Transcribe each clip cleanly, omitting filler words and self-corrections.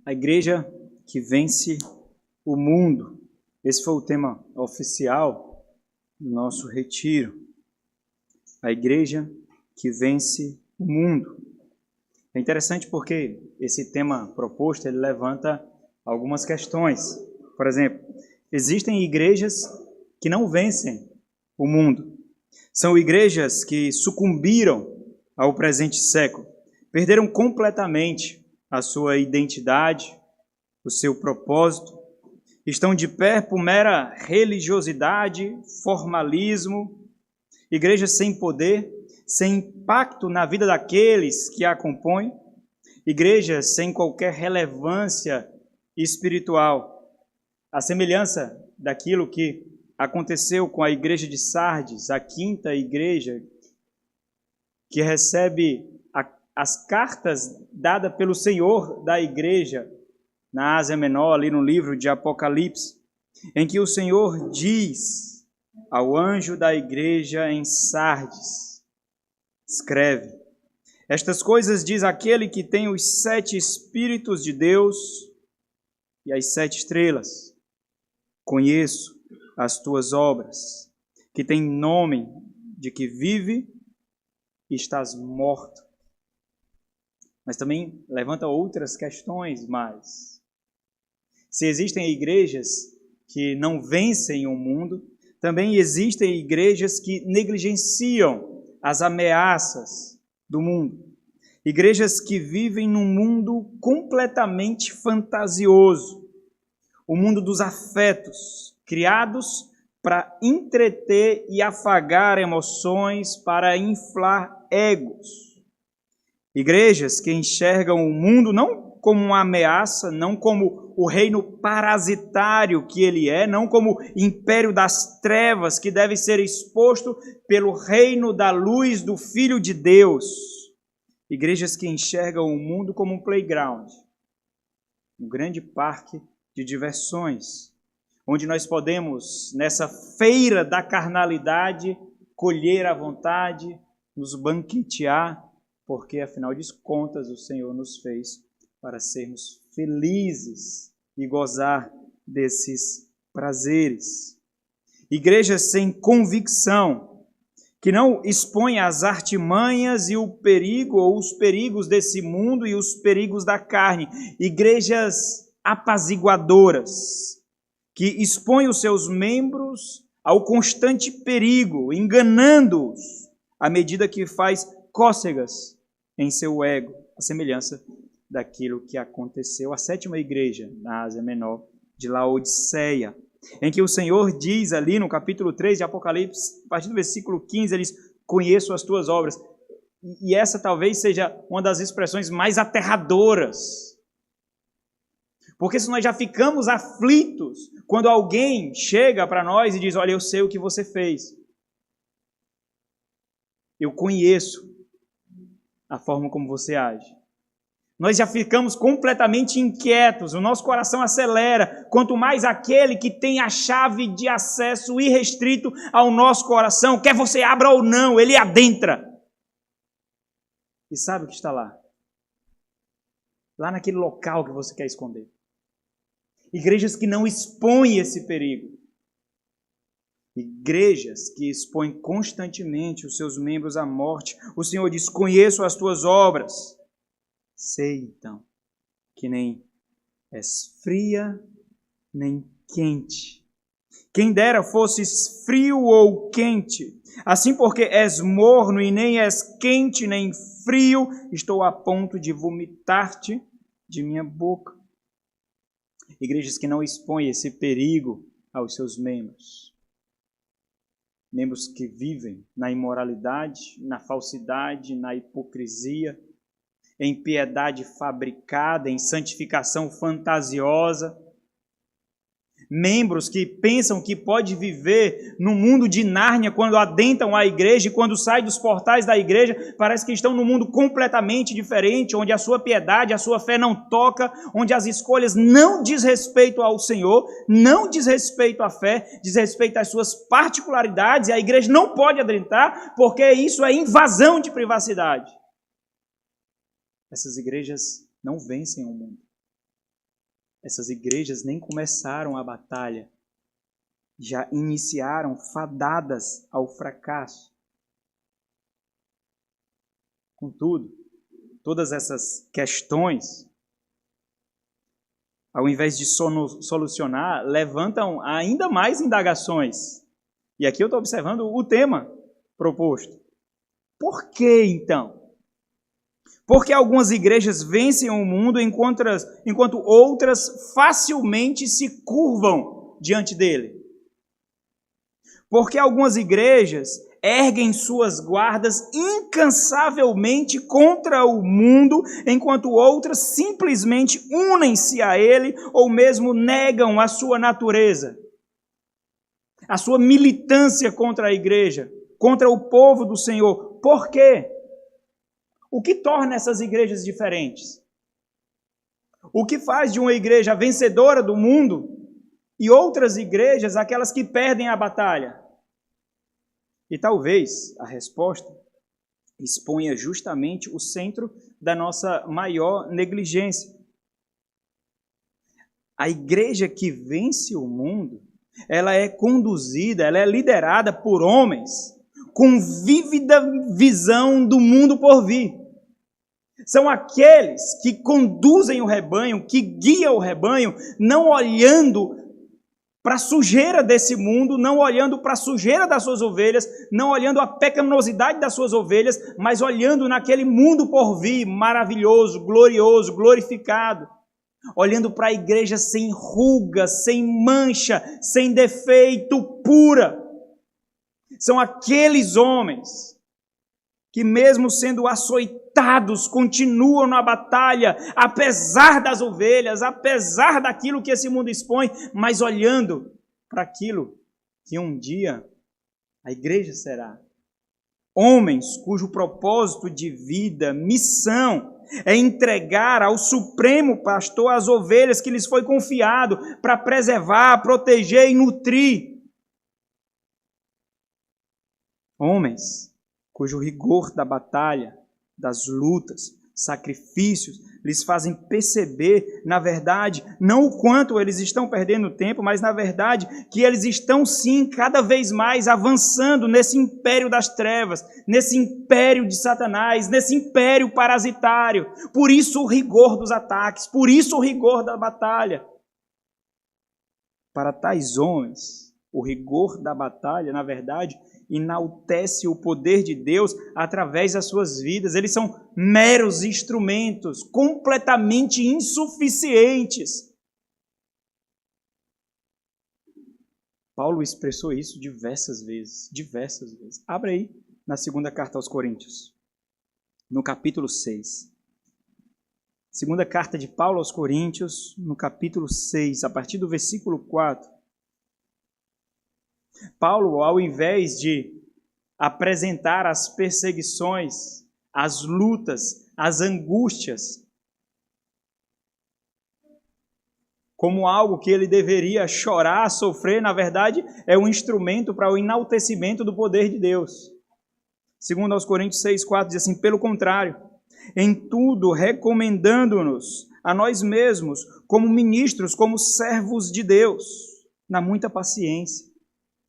A igreja que vence o mundo. Esse foi o tema oficial do nosso retiro. A igreja que vence o mundo. É interessante porque esse tema proposto, ele levanta algumas questões. Por exemplo, existem igrejas que não vencem o mundo. São igrejas que sucumbiram ao presente século, perderam completamente a sua identidade, o seu propósito, estão de pé por mera religiosidade, formalismo, igrejas sem poder, sem impacto na vida daqueles que a compõem, igrejas sem qualquer relevância espiritual. A semelhança daquilo que aconteceu com a igreja de Sardes, a quinta igreja que recebe as cartas dadas pelo Senhor da igreja na Ásia Menor, ali no livro de Apocalipse, em que o Senhor diz ao anjo da igreja em Sardes, escreve: estas coisas diz aquele que tem os 7 Espíritos de Deus e as 7 estrelas. Conheço as tuas obras, que tem nome de que vive e estás morto. Mas também levanta outras questões mais. Se existem igrejas que não vencem o mundo, também existem igrejas que negligenciam as ameaças do mundo. Igrejas que vivem num mundo completamente fantasioso. O mundo dos afetos, criados para entreter e afagar emoções, para inflar egos. Igrejas que enxergam o mundo não como uma ameaça, não como o reino parasitário que ele é, não como império das trevas que deve ser exposto pelo reino da luz do Filho de Deus. Igrejas que enxergam o mundo como um playground, um grande parque de diversões, onde nós podemos, nessa feira da carnalidade, colher à vontade, nos banquetear, porque, afinal de contas, o Senhor nos fez para sermos felizes e gozar desses prazeres. Igrejas sem convicção, que não expõem as artimanhas e o perigo, ou os perigos desse mundo e os perigos da carne. Igrejas apaziguadoras, que expõem os seus membros ao constante perigo, enganando-os à medida que faz cócegas em seu ego, a semelhança daquilo que aconteceu à 7ª igreja na Ásia Menor de Laodiceia, em que o Senhor diz ali no capítulo 3 de Apocalipse, a partir do versículo 15, ele diz: conheço as tuas obras. E essa talvez seja uma das expressões mais aterradoras. Porque se nós já ficamos aflitos quando alguém chega para nós e diz: olha, eu sei o que você fez. Eu conheço a forma como você age. Nós já ficamos completamente inquietos, o nosso coração acelera, quanto mais aquele que tem a chave de acesso irrestrito ao nosso coração, quer você abra ou não, ele adentra. E sabe o que está lá? Lá naquele local que você quer esconder. Igrejas que não expõem esse perigo. Igrejas que expõem constantemente os seus membros à morte. O Senhor diz: conheço as tuas obras. Sei, então, que nem és fria, nem quente. Quem dera fosses frio ou quente. Assim, porque és morno e nem és quente nem frio, estou a ponto de vomitar-te de minha boca. Igrejas que não expõem esse perigo aos seus membros. Membros que vivem na imoralidade, na falsidade, na hipocrisia, em piedade fabricada, em santificação fantasiosa. Membros que pensam que pode viver no mundo de Nárnia quando adentram a igreja e quando saem dos portais da igreja, parece que estão num mundo completamente diferente, onde a sua piedade, a sua fé não toca, onde as escolhas não diz respeito ao Senhor, não diz respeito à fé, diz respeito às suas particularidades, e a igreja não pode adentrar, porque isso é invasão de privacidade. Essas igrejas não vencem o mundo. Essas igrejas nem começaram a batalha, já iniciaram fadadas ao fracasso. Contudo, todas essas questões, ao invés de solucionar, levantam ainda mais indagações. E aqui eu estou observando o tema proposto. Por que, então? Porque algumas igrejas vencem o mundo enquanto outras facilmente se curvam diante dele. Porque algumas igrejas erguem suas guardas incansavelmente contra o mundo, enquanto outras simplesmente unem-se a ele ou mesmo negam a sua natureza, a sua militância contra a igreja, contra o povo do Senhor. Por quê? O que torna essas igrejas diferentes? O que faz de uma igreja vencedora do mundo e outras igrejas aquelas que perdem a batalha? E talvez a resposta exponha justamente o centro da nossa maior negligência. A igreja que vence o mundo, ela é conduzida, ela é liderada por homens com vívida visão do mundo por vir. São aqueles que conduzem o rebanho, que guiam o rebanho, não olhando para a sujeira desse mundo, não olhando para a sujeira das suas ovelhas, não olhando a pecaminosidade das suas ovelhas, mas olhando naquele mundo por vir, maravilhoso, glorioso, glorificado. Olhando para a igreja sem ruga, sem mancha, sem defeito, pura. São aqueles homens que mesmo sendo açoitados, continuam na batalha, apesar das ovelhas, apesar daquilo que esse mundo expõe, mas olhando para aquilo que um dia a igreja será. Homens cujo propósito de vida, missão, é entregar ao Supremo Pastor as ovelhas que lhes foi confiado para preservar, proteger e nutrir. Homens cujo rigor da batalha, das lutas, sacrifícios, lhes fazem perceber, na verdade, não o quanto eles estão perdendo tempo, mas, na verdade, que eles estão, sim, cada vez mais avançando nesse império das trevas, nesse império de Satanás, nesse império parasitário. Por isso o rigor dos ataques, por isso o rigor da batalha. Para tais homens, o rigor da batalha, na verdade, enaltece o poder de Deus através das suas vidas. Eles são meros instrumentos, completamente insuficientes. Paulo expressou isso diversas vezes. Abre aí na segunda carta aos Coríntios, no capítulo 6. Segunda carta de Paulo aos Coríntios, no capítulo 6, a partir do versículo 4. Paulo, ao invés de apresentar as perseguições, as lutas, as angústias, como algo que ele deveria chorar, sofrer, na verdade, é um instrumento para o enaltecimento do poder de Deus. Segundo aos Coríntios 6,4 diz assim: pelo contrário, em tudo recomendando-nos a nós mesmos como ministros, como servos de Deus, na muita paciência,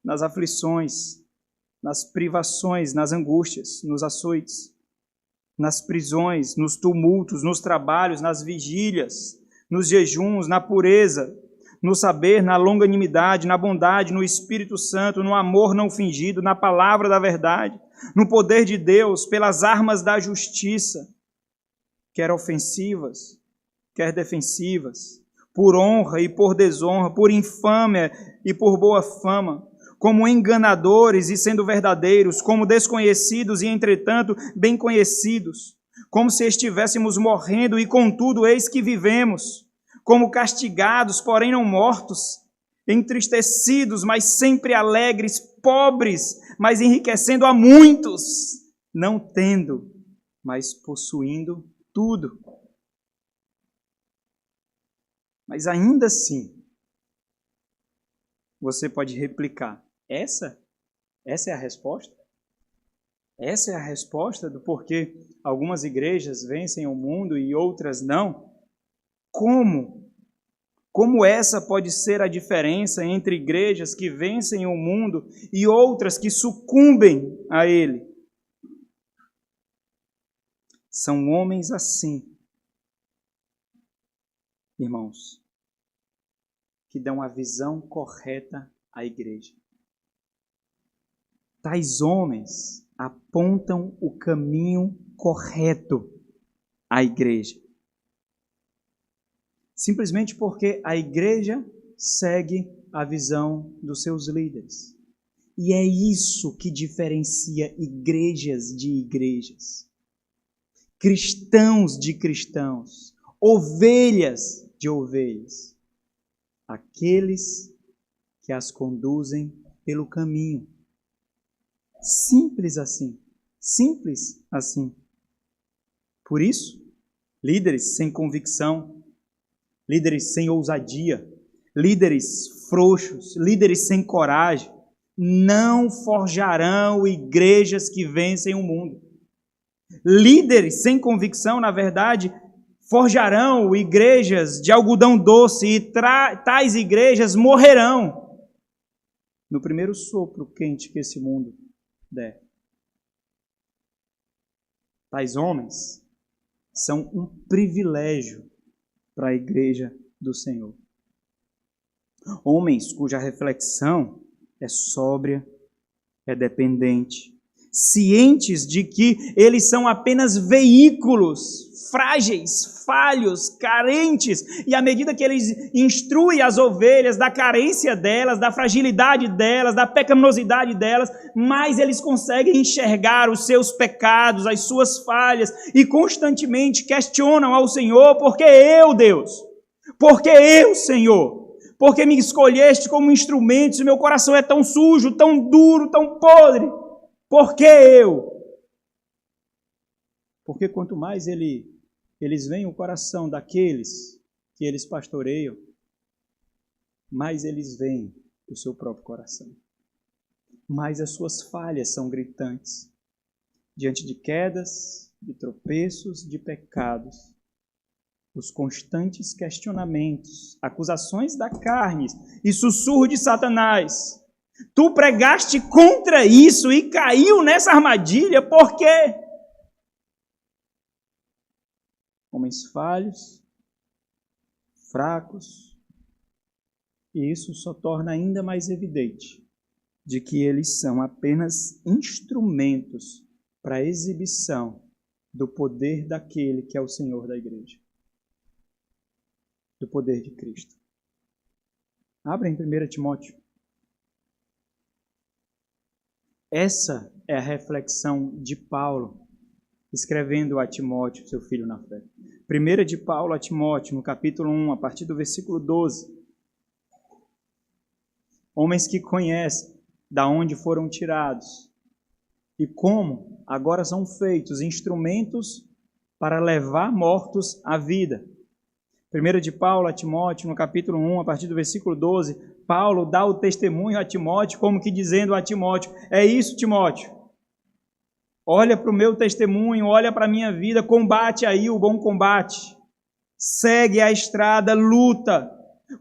nas aflições, nas privações, nas angústias, nos açoites, nas prisões, nos tumultos, nos trabalhos, nas vigílias, nos jejuns, na pureza, no saber, na longanimidade, na bondade, no Espírito Santo, no amor não fingido, na palavra da verdade, no poder de Deus, pelas armas da justiça, quer ofensivas, quer defensivas, por honra e por desonra, por infâmia e por boa fama, como enganadores e sendo verdadeiros, como desconhecidos e, entretanto, bem conhecidos, como se estivéssemos morrendo e, contudo, eis que vivemos, como castigados, porém não mortos, entristecidos, mas sempre alegres, pobres, mas enriquecendo a muitos, não tendo, mas possuindo tudo. Mas ainda assim, você pode replicar: essa é a resposta? Essa é a resposta do porquê algumas igrejas vencem o mundo e outras não? Como Como essa pode ser a diferença entre igrejas que vencem o mundo e outras que sucumbem a ele? São homens assim, irmãos, que dão a visão correta à igreja. Tais homens apontam o caminho correto à igreja. Simplesmente porque a igreja segue a visão dos seus líderes. E é isso que diferencia igrejas de igrejas. Cristãos de cristãos. Ovelhas de ovelhas. Aqueles que as conduzem pelo caminho. Simples assim. Simples assim. Por isso, líderes sem convicção, líderes sem ousadia, líderes frouxos, líderes sem coragem, não forjarão igrejas que vencem o mundo. Líderes sem convicção, na verdade, forjarão igrejas de algodão doce e tais igrejas morrerão no primeiro sopro quente que esse mundo der. Tais homens são um privilégio para a igreja do Senhor. Homens cuja reflexão é sóbria, é dependente, cientes de que eles são apenas veículos frágeis, falhos, carentes, e à medida que eles instruem as ovelhas da carência delas, da fragilidade delas, da pecaminosidade delas, mais eles conseguem enxergar os seus pecados, as suas falhas, e constantemente questionam ao Senhor: por que eu, Deus? Por que eu, Senhor? Porque me escolheste como instrumento, se meu coração é tão sujo, tão duro, tão podre? Por que eu? Porque quanto mais eles veem o coração daqueles que eles pastoreiam, mais eles veem o seu próprio coração. Mais as suas falhas são gritantes. Diante de quedas, de tropeços, de pecados, os constantes questionamentos, acusações da carne e sussurro de Satanás. Tu pregaste contra isso e caiu nessa armadilha, por quê? Homens falhos, fracos, e isso só torna ainda mais evidente de que eles são apenas instrumentos para a exibição do poder daquele que é o Senhor da igreja. Do poder de Cristo. Abra em 1 Timóteo. Essa é a reflexão de Paulo, escrevendo a Timóteo, seu filho na fé. 1 de Paulo a Timóteo, no capítulo 1, a partir do versículo 12. Homens que conhecem da onde foram tirados e como agora são feitos instrumentos para levar mortos à vida. 1 de Paulo a Timóteo, no capítulo 1, a partir do versículo 12, Paulo dá o testemunho a Timóteo, como que dizendo a Timóteo: é isso, Timóteo, olha para o meu testemunho, olha para a minha vida, combate aí o bom combate, segue a estrada, luta,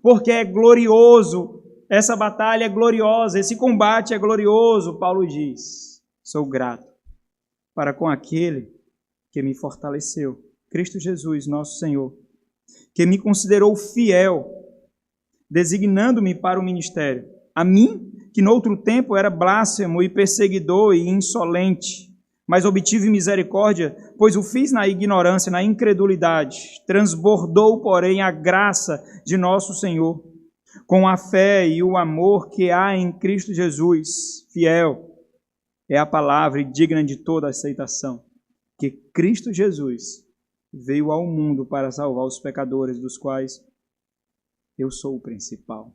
porque é glorioso, essa batalha é gloriosa, esse combate é glorioso. Paulo diz: sou grato para com aquele que me fortaleceu, Cristo Jesus, nosso Senhor, que me considerou fiel, designando-me para o ministério. A mim, que noutro tempo era blasfemo e perseguidor e insolente, mas obtive misericórdia, pois o fiz na ignorância, na incredulidade. Transbordou, porém, a graça de nosso Senhor, com a fé e o amor que há em Cristo Jesus. Fiel é a palavra e digna de toda aceitação, que Cristo Jesus veio ao mundo para salvar os pecadores, dos quais eu sou o principal.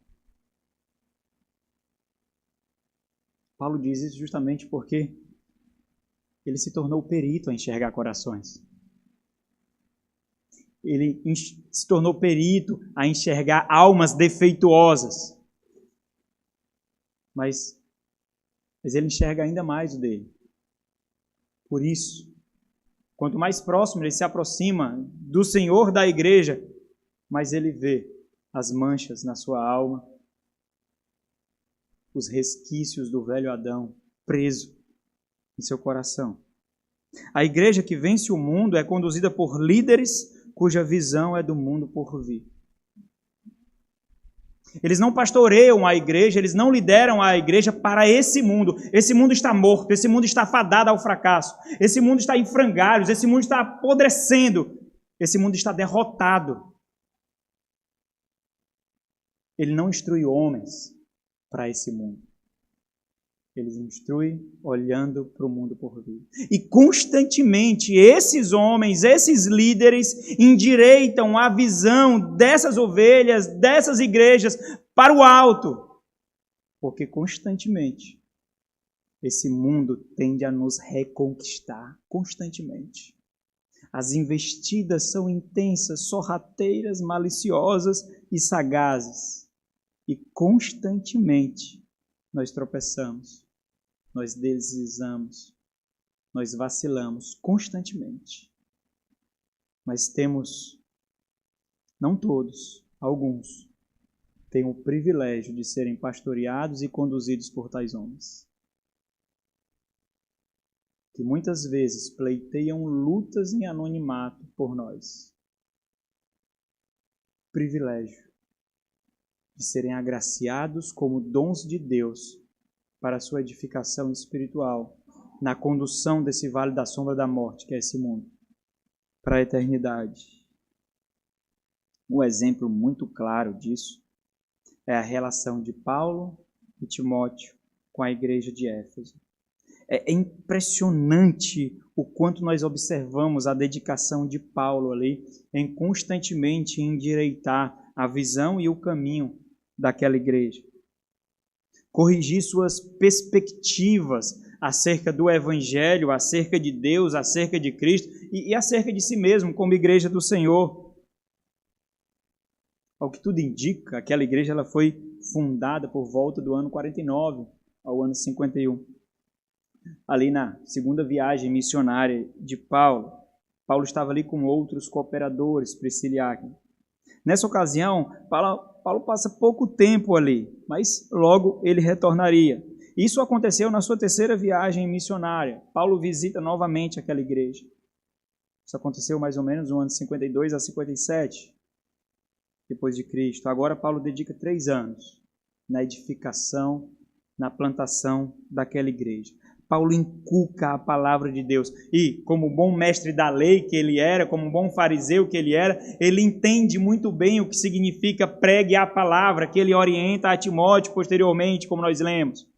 Paulo diz isso justamente porque ele se tornou perito a enxergar corações. Ele se tornou perito a enxergar almas defeituosas. Mas ele enxerga ainda mais o dele. Por isso, quanto mais próximo ele se aproxima do Senhor da igreja, mais ele vê as manchas na sua alma, os resquícios do velho Adão preso em seu coração. A igreja que vence o mundo é conduzida por líderes cuja visão é do mundo por vir. Eles não pastoreiam a igreja, eles não lideram a igreja para esse mundo. Esse mundo está morto, esse mundo está fadado ao fracasso, esse mundo está em frangalhos, esse mundo está apodrecendo, esse mundo está derrotado. Ele não instrui homens para esse mundo. Ele instrui olhando para o mundo por vir. E constantemente esses homens, esses líderes, endireitam a visão dessas ovelhas, dessas igrejas, para o alto. Porque constantemente esse mundo tende a nos reconquistar. Constantemente. As investidas são intensas, sorrateiras, maliciosas e sagazes. E constantemente nós tropeçamos, nós deslizamos, nós vacilamos constantemente. Mas temos, não todos, alguns, têm o privilégio de serem pastoreados e conduzidos por tais homens, que muitas vezes pleiteiam lutas em anonimato por nós. Privilégio de serem agraciados como dons de Deus para a sua edificação espiritual, na condução desse vale da sombra da morte, que é esse mundo, para a eternidade. Um exemplo muito claro disso é a relação de Paulo e Timóteo com a igreja de Éfeso. É impressionante o quanto nós observamos a dedicação de Paulo ali em constantemente endireitar a visão e o caminho daquela igreja. Corrigir suas perspectivas acerca do Evangelho, acerca de Deus, acerca de Cristo e acerca de si mesmo como igreja do Senhor. Ao que tudo indica, aquela igreja ela foi fundada por volta do ano 49 ao ano 51. Ali na segunda viagem missionária de Paulo, Paulo estava ali com outros cooperadores, Priscila e Áquila. Nessa ocasião, Paulo passa pouco tempo ali, mas logo ele retornaria. Isso aconteceu na sua terceira viagem missionária. Paulo visita novamente aquela igreja. Isso aconteceu mais ou menos no ano 52 a 57, depois de Cristo. Agora Paulo dedica 3 anos na edificação, na plantação daquela igreja. Paulo inculca a palavra de Deus. E, como bom mestre da lei que ele era, como bom fariseu que ele era, ele entende muito bem o que significa pregue a palavra, que ele orienta a Timóteo posteriormente, como nós lemos.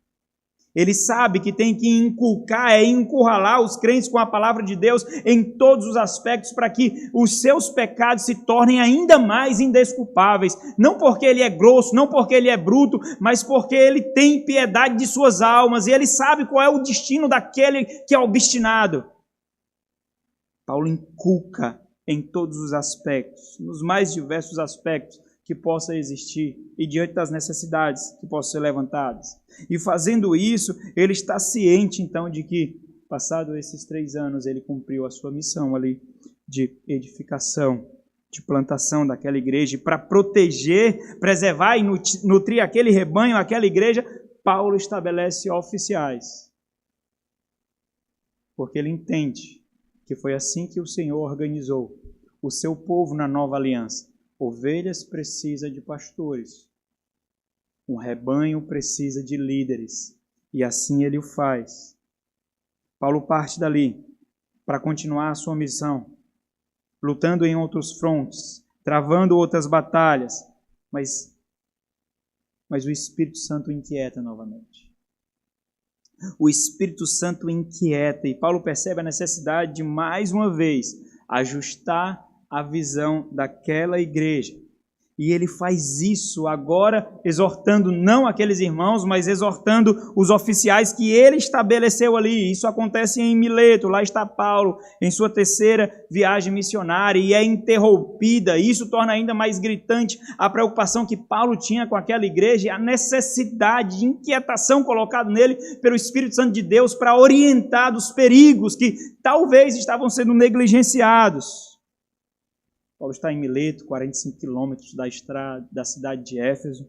Ele sabe que tem que inculcar, encurralar os crentes com a palavra de Deus em todos os aspectos para que os seus pecados se tornem ainda mais indesculpáveis. Não porque ele é grosso, não porque ele é bruto, mas porque ele tem piedade de suas almas e ele sabe qual é o destino daquele que é obstinado. Paulo inculca em todos os aspectos, nos mais diversos aspectos que possa existir e diante das necessidades que possam ser levantadas. E fazendo isso, ele está ciente, então, de que, passados esses 3 anos, ele cumpriu a sua missão ali de edificação, de plantação daquela igreja. E para proteger, preservar e nutrir aquele rebanho, aquela igreja, Paulo estabelece oficiais. Porque ele entende que foi assim que o Senhor organizou o seu povo na nova aliança. Ovelhas precisa de pastores. Um rebanho precisa de líderes. E assim ele o faz. Paulo parte dali para continuar a sua missão, lutando em outros frontes, travando outras batalhas, mas o Espírito Santo inquieta novamente. O Espírito Santo inquieta e Paulo percebe a necessidade de, mais uma vez, ajustar a visão daquela igreja. E ele faz isso agora, exortando não aqueles irmãos, mas exortando os oficiais que ele estabeleceu ali. Isso acontece em Mileto, lá está Paulo, em sua terceira viagem missionária, e é interrompida. Isso torna ainda mais gritante a preocupação que Paulo tinha com aquela igreja e a necessidade de inquietação colocada nele pelo Espírito Santo de Deus para orientar dos perigos que talvez estavam sendo negligenciados. Paulo está em Mileto, 45 quilômetros da cidade de Éfeso.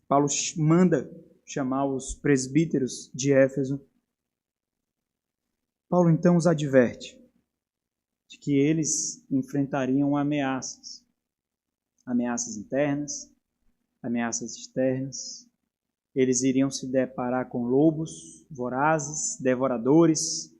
Paulo manda chamar os presbíteros de Éfeso. Paulo então os adverte de que eles enfrentariam ameaças internas, ameaças externas. Eles iriam se deparar com lobos vorazes, devoradores,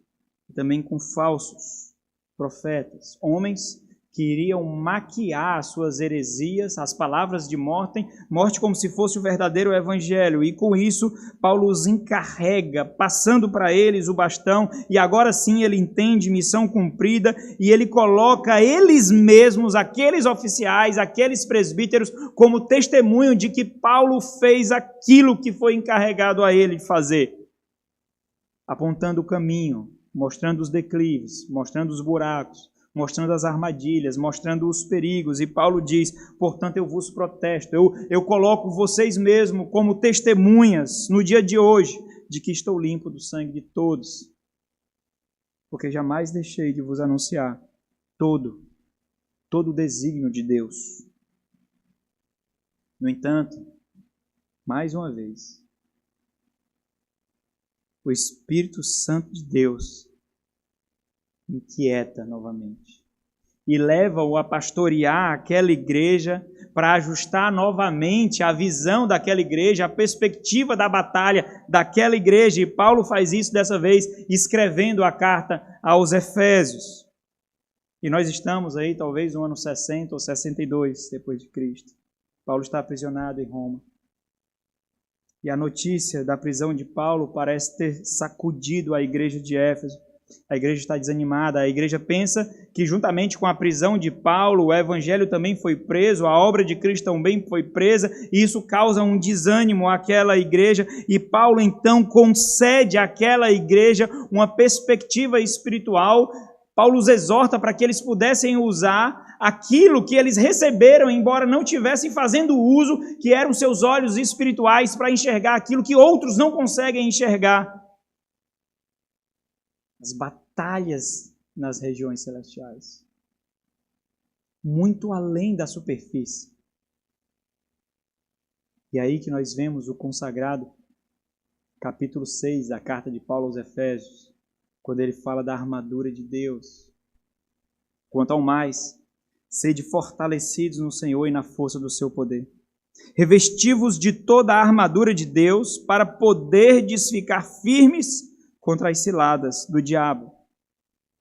e também com falsos profetas, homens que iriam maquiar as suas heresias, as palavras de morte como se fosse o verdadeiro evangelho. E com isso, Paulo os encarrega, passando para eles o bastão, e agora sim ele entende missão cumprida, e ele coloca eles mesmos, aqueles oficiais, aqueles presbíteros, como testemunho de que Paulo fez aquilo que foi encarregado a ele de fazer, apontando o caminho, mostrando os declives, mostrando os buracos, mostrando as armadilhas, mostrando os perigos. E Paulo diz, portanto, eu vos protesto, eu coloco vocês mesmos como testemunhas no dia de hoje, de que estou limpo do sangue de todos, porque jamais deixei de vos anunciar todo o desígnio de Deus. No entanto, mais uma vez, o Espírito Santo de Deus inquieta novamente e leva-o a pastorear aquela igreja para ajustar novamente a visão daquela igreja, a perspectiva da batalha daquela igreja. E Paulo faz isso dessa vez escrevendo a carta aos Efésios. E nós estamos aí talvez no ano 60 ou 62 depois de Cristo. Paulo está aprisionado em Roma. E a notícia da prisão de Paulo parece ter sacudido a igreja de Éfeso. A igreja está desanimada, a igreja pensa que juntamente com a prisão de Paulo, o evangelho também foi preso, a obra de Cristo também foi presa, e isso causa um desânimo àquela igreja, e Paulo então concede àquela igreja uma perspectiva espiritual. Paulo os exorta para que eles pudessem usar aquilo que eles receberam, embora não tivessem fazendo uso, que eram seus olhos espirituais, para enxergar aquilo que outros não conseguem enxergar. As batalhas nas regiões celestiais, muito além da superfície. E aí que nós vemos o consagrado capítulo 6 da carta de Paulo aos Efésios, quando ele fala da armadura de Deus. Quanto ao mais, sede fortalecidos no Senhor e na força do seu poder. Revesti-vos de toda a armadura de Deus para poderdes ficar firmes contra as ciladas do diabo.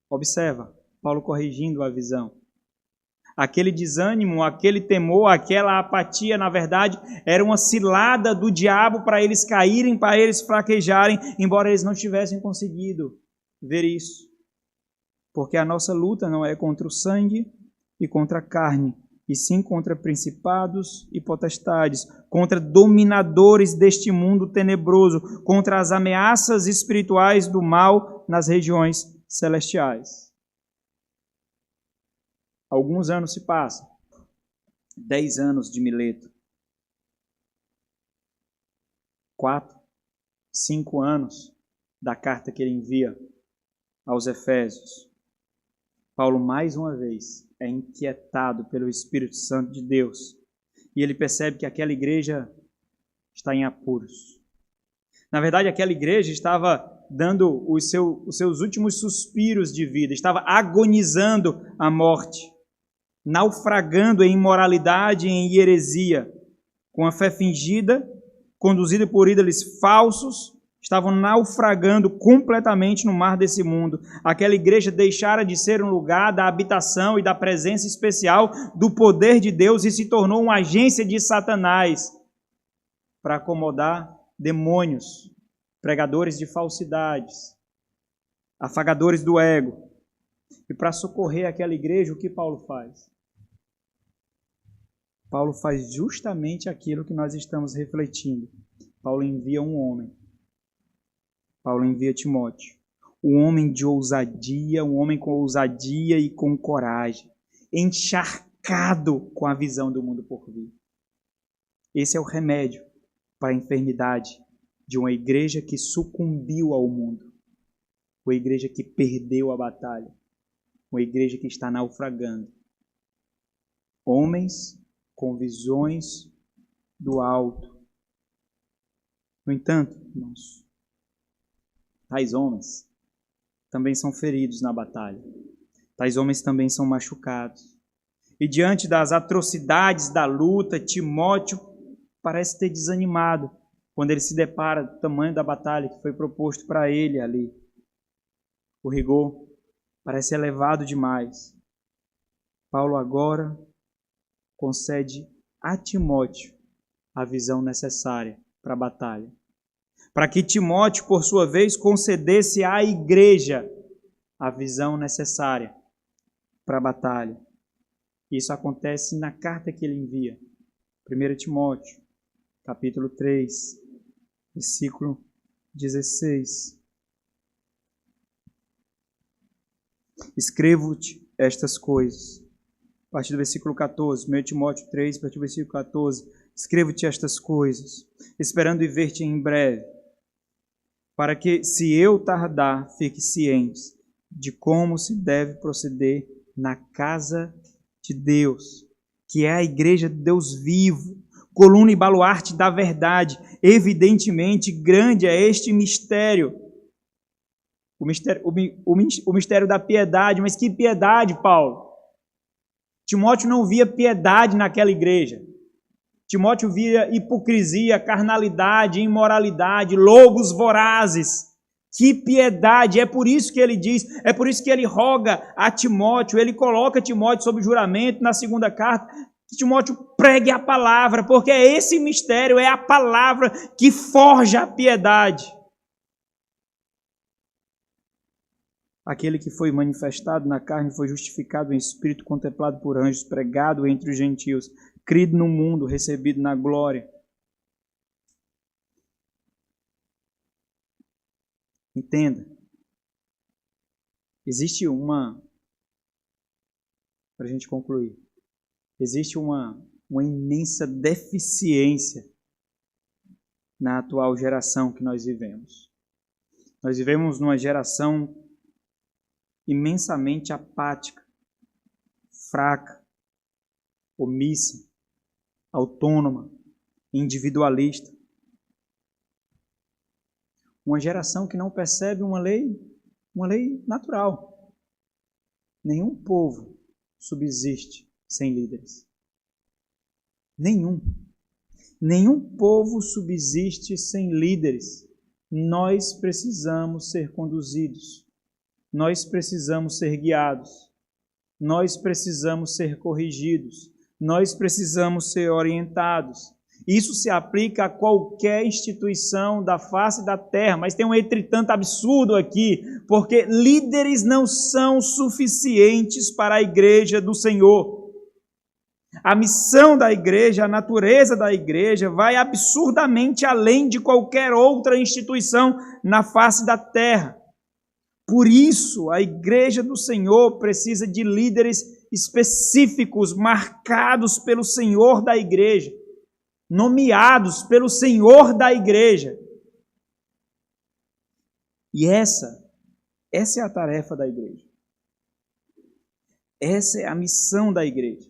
Observa, Paulo corrigindo a visão. Aquele desânimo, aquele temor, aquela apatia, na verdade, era uma cilada do diabo para eles caírem, para eles fraquejarem, embora eles não tivessem conseguido ver isso. Porque a nossa luta não é contra o sangue e contra a carne, e sim contra principados e potestades, contra dominadores deste mundo tenebroso, contra as ameaças espirituais do mal nas regiões celestiais. Alguns anos se passam, 10 anos de Mileto, 4, 5 anos da carta que ele envia aos Efésios. Paulo, mais uma vez, é inquietado pelo Espírito Santo de Deus. E ele percebe que aquela igreja está em apuros. Na verdade, aquela igreja estava dando os seus últimos suspiros de vida, estava agonizando a morte, naufragando em imoralidade e em heresia, com a fé fingida, conduzida por ídolos falsos, estavam naufragando completamente no mar desse mundo. Aquela igreja deixara de ser um lugar da habitação e da presença especial do poder de Deus e se tornou uma agência de Satanás para acomodar demônios, pregadores de falsidades, afagadores do ego. E para socorrer aquela igreja, o que Paulo faz? Paulo faz justamente aquilo que nós estamos refletindo. Paulo envia um homem. Paulo envia Timóteo, um homem de ousadia, um homem com ousadia e com coragem, encharcado com a visão do mundo por vir. Esse é o remédio para a enfermidade de uma igreja que sucumbiu ao mundo, uma igreja que perdeu a batalha, uma igreja que está naufragando. homens com visões do alto. No entanto, irmãos, tais homens também são feridos na batalha. Tais homens também são machucados. E diante das atrocidades da luta, Timóteo parece ter desanimado quando ele se depara com o tamanho da batalha que foi proposto para ele ali. O rigor parece elevado demais. Paulo agora concede a Timóteo a visão necessária para a batalha, para que Timóteo, por sua vez, concedesse à igreja a visão necessária para a batalha. Isso acontece na carta que ele envia. 1 Timóteo, capítulo 3, versículo 16. Escrevo-te estas coisas. A partir do versículo 14, 1 Timóteo 3, a partir do versículo 14. Escrevo-te estas coisas, esperando e ver-te em breve, para que, se eu tardar, fique ciente de como se deve proceder na casa de Deus, que é a igreja de Deus vivo, coluna e baluarte da verdade. Evidentemente, grande é este mistério. O mistério da piedade. Mas que piedade, Paulo? Timóteo não via piedade naquela igreja. Timóteo via hipocrisia, carnalidade, imoralidade, lobos vorazes. Que piedade! É por isso que ele diz, é por isso que ele roga a Timóteo, ele coloca Timóteo sob juramento na segunda carta, que Timóteo pregue a palavra, porque é esse mistério, é a palavra que forja a piedade. Aquele que foi manifestado na carne foi justificado em espírito, contemplado por anjos, pregado entre os gentios, crido no mundo, recebido na glória. Entenda, existe para a gente concluir, existe uma imensa deficiência na atual geração que nós vivemos. Nós vivemos numa geração imensamente apática, fraca, omissa, autônoma, individualista. Uma geração que não percebe uma lei natural. Nenhum povo subsiste sem líderes. Nenhum povo subsiste sem líderes. Nós precisamos ser conduzidos. Nós precisamos ser guiados. Nós precisamos ser corrigidos. Nós precisamos ser orientados. Isso se aplica a qualquer instituição da face da terra, mas tem um entretanto absurdo aqui, porque líderes não são suficientes para a igreja do Senhor. A missão da igreja, a natureza da igreja vai absurdamente além de qualquer outra instituição na face da terra. Por isso, a igreja do Senhor precisa de líderes específicos, marcados pelo Senhor da igreja, nomeados pelo Senhor da igreja. E essa é a tarefa da igreja. Essa é a missão da igreja.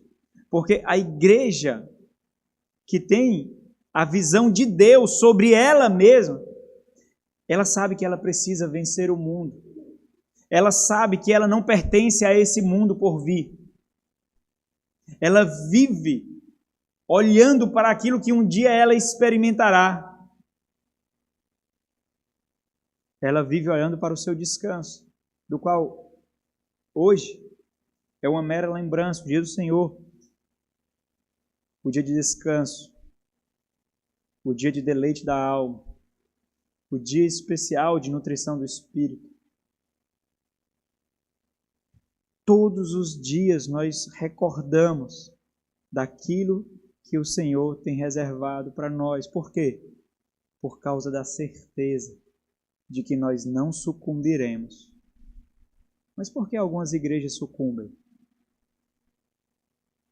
Porque a igreja que tem a visão de Deus sobre ela mesma, ela sabe que ela precisa vencer o mundo. Ela sabe que ela não pertence a esse mundo por vir. Ela vive olhando para aquilo que um dia ela experimentará. Ela vive olhando para o seu descanso, do qual hoje é uma mera lembrança, o dia do Senhor, o dia de descanso, o dia de deleite da alma, o dia especial de nutrição do espírito. Todos os dias nós recordamos daquilo que o Senhor tem reservado para nós. Por quê? Por causa da certeza de que nós não sucumbiremos. Mas por que algumas igrejas sucumbem?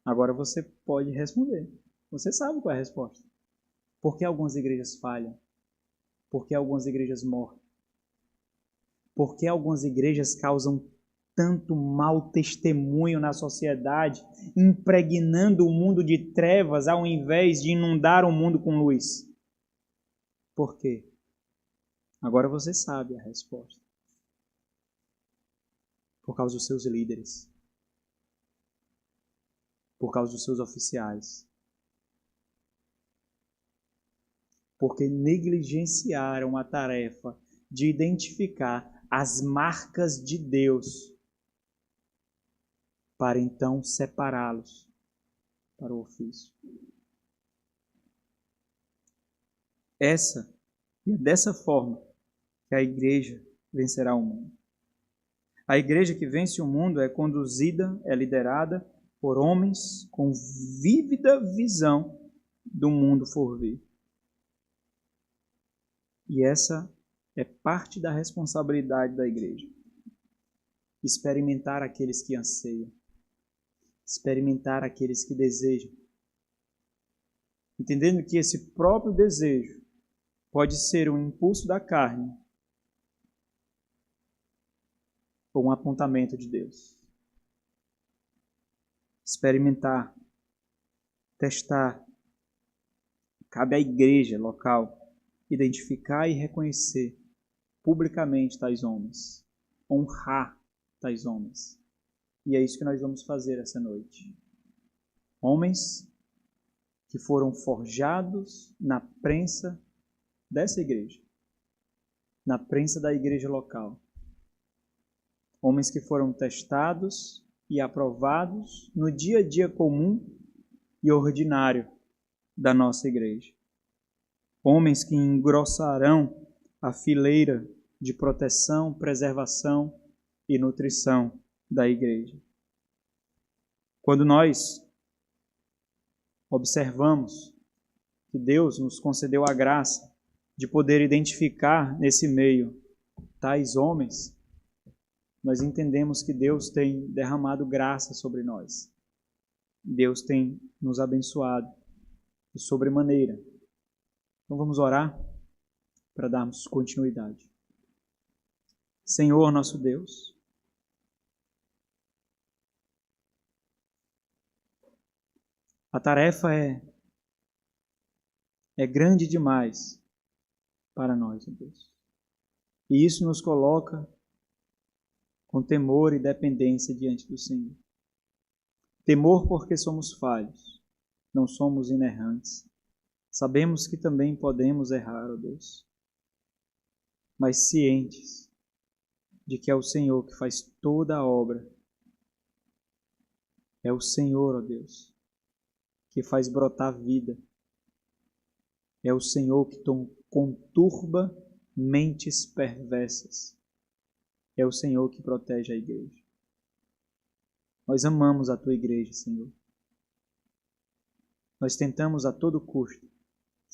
Agora você pode responder. Você sabe qual é a resposta. Por que algumas igrejas falham? Por que algumas igrejas morrem? Por que algumas igrejas causam tanto mau testemunho na sociedade, impregnando o mundo de trevas ao invés de inundar o mundo com luz? Por quê? Agora você sabe a resposta. Por causa dos seus líderes. Por causa dos seus oficiais. Porque negligenciaram a tarefa de identificar as marcas de Deus para então separá-los para o ofício. É dessa forma que a igreja vencerá o mundo. A igreja que vence o mundo é conduzida, é liderada por homens com vívida visão do mundo por vir. E essa é parte da responsabilidade da igreja. Experimentar aqueles que anseiam. Experimentar aqueles que desejam. Entendendo que esse próprio desejo pode ser um impulso da carne ou um apontamento de Deus. Experimentar, testar. Cabe à igreja local identificar e reconhecer publicamente tais homens, honrar tais homens. E é isso que nós vamos fazer essa noite. Homens que foram forjados na prensa dessa igreja, na prensa da igreja local. Homens que foram testados e aprovados no dia a dia comum e ordinário da nossa igreja. Homens que engrossarão a fileira de proteção, preservação e nutrição da igreja. Quando nós observamos que Deus nos concedeu a graça de poder identificar nesse meio tais homens, nós entendemos que Deus tem derramado graça sobre nós. Deus tem nos abençoado de sobremaneira. Então vamos orar para darmos continuidade. Senhor nosso Deus, a tarefa é grande demais para nós, ó Deus. E isso nos coloca com temor e dependência diante do Senhor. Temor porque somos falhos, não somos inerrantes. Sabemos que também podemos errar, ó Deus, mas cientes de que é o Senhor que faz toda a obra. É o Senhor, ó Deus, que faz brotar vida. É o Senhor que conturba mentes perversas. É o Senhor que protege a igreja. Nós amamos a tua igreja, Senhor. Nós tentamos a todo custo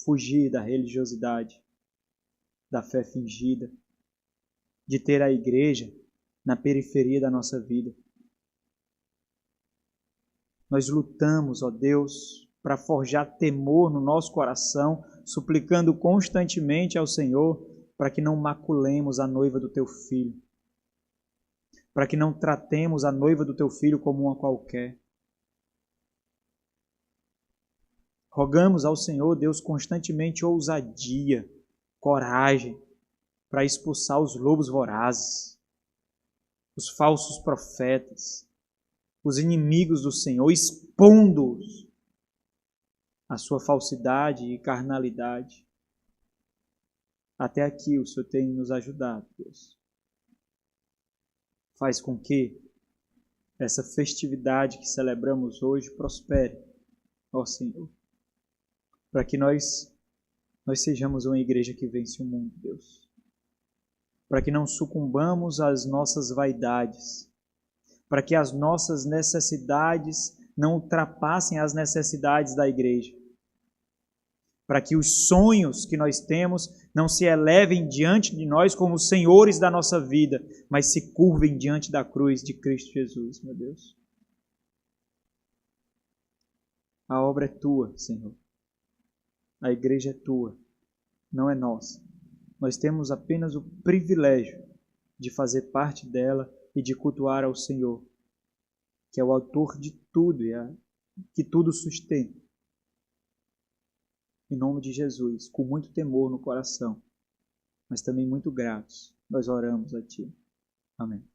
fugir da religiosidade, da fé fingida, de ter a igreja na periferia da nossa vida. Nós lutamos, ó Deus, para forjar temor no nosso coração, suplicando constantemente ao Senhor para que não maculemos a noiva do teu filho, para que não tratemos a noiva do teu filho como uma qualquer. Rogamos ao Senhor, Deus, constantemente ousadia, coragem, para expulsar os lobos vorazes, os falsos profetas, os inimigos do Senhor, expondo-os à sua falsidade e carnalidade. Até aqui o Senhor tem nos ajudado, Deus. Faz com que essa festividade que celebramos hoje prospere, ó Senhor, para que nós sejamos uma igreja que vence o mundo, Deus. Para que não sucumbamos às nossas vaidades, para que as nossas necessidades não ultrapassem as necessidades da igreja, para que os sonhos que nós temos não se elevem diante de nós como senhores da nossa vida, mas se curvem diante da cruz de Cristo Jesus, meu Deus. A obra é tua, Senhor. A igreja é tua, não é nossa. Nós temos apenas o privilégio de fazer parte dela e de cultuar ao Senhor, que é o autor de tudo e que tudo sustenta. Em nome de Jesus, com muito temor no coração, mas também muito gratos, nós oramos a Ti. Amém.